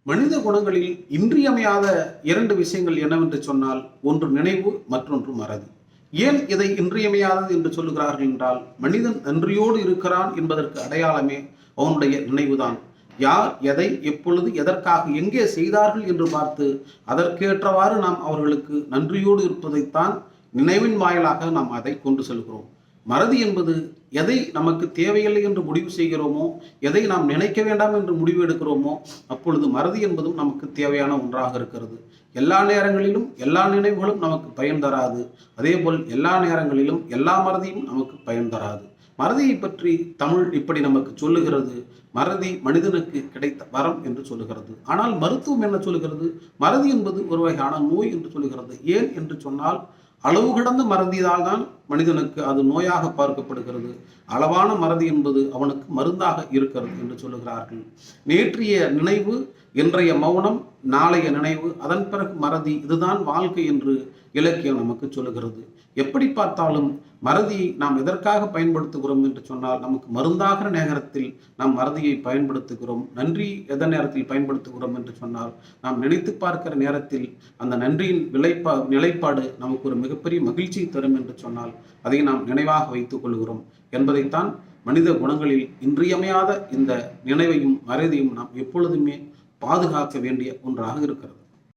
மனித குணங்களில் இன்றியமையாத இரண்டு விஷயங்கள் என்னவென்று சொன்னால், ஒன்று நினைவு, மற்றொன்று மறதி. ஏன் இதை இன்றியமையாதது என்று சொல்லுகிறார்கள் என்றால், மனிதன் நன்றியோடு இருக்கிறான் என்பதற்கு அடையாளமே அவனுடைய நினைவுதான். யார் எதை எப்பொழுது எதற்காக எங்கே செய்தார்கள் என்று பார்த்து அதற்கேற்றவாறு நாம் அவர்களுக்கு நன்றியோடு இருப்பதைத்தான் நினைவின் வாயிலாக நாம் அதை கொண்டு செல்கிறோம். மறதி என்பது எதை நமக்கு தேவையில்லை என்று முடிவு செய்கிறோமோ, எதை நாம் நினைக்க வேண்டாம் என்று முடிவு எடுக்கிறோமோ, அப்பொழுது மறதி என்பதும் நமக்கு தேவையான ஒன்றாக இருக்கிறது. எல்லா நேரங்களிலும் எல்லா நினைவுகளும் நமக்கு பயன் தராது. அதேபோல் எல்லா நேரங்களிலும் எல்லா மறதியும் நமக்கு பயன் தராது. மறதியை பற்றி தமிழ் இப்படி நமக்கு சொல்லுகிறது, மறதி மனிதனுக்கு கிடைத்த வரம் என்று சொல்லுகிறது. ஆனால் மருத்துவம் என்ன சொல்லுகிறது? மறதி என்பது ஒரு வகையான நோய் என்று சொல்லுகிறது. ஏன் என்று சொன்னால், அளவு கடந்த மறதியால் தான் மனிதனுக்கு அது நோயாக பார்க்கப்படுகிறது. அளவான மறதி என்பது அவனுக்கு மருந்தாக இருக்கிறது என்று சொல்லுகிறார்கள். நேற்றைய நினைவு, இன்றைய மௌனம், நாளைய நினைவு, அதன் பிறகு மறதி, இதுதான் வாழ்க்கை என்று இலக்கியம் நமக்கு சொல்லுகிறது. எப்படி பார்த்தாலும் மறதியை நாம் எதற்காக பயன்படுத்துகிறோம் என்று சொன்னால், நமக்கு மருந்தாகிற நேரத்தில் நாம் மறதியை பயன்படுத்துகிறோம். நன்றி எந்த நேரத்தில் பயன்படுத்துகிறோம் என்று சொன்னால், நாம் நினைத்து பார்க்கிற நேரத்தில் அந்த நன்றியின் நிலைப்பாடு நமக்கு ஒரு மிகப்பெரிய மகிழ்ச்சியை தரும் என்று சொன்னால், அதை நாம் நினைவாக வைத்துக் கொள்கிறோம் என்பதைத்தான் மனித குணங்களில் இன்றியமையாத இந்த நினைவையும் மறதியும் நாம் எப்பொழுதுமே பாதுகாக்க வேண்டிய ஒன்றாக இருக்கிறது.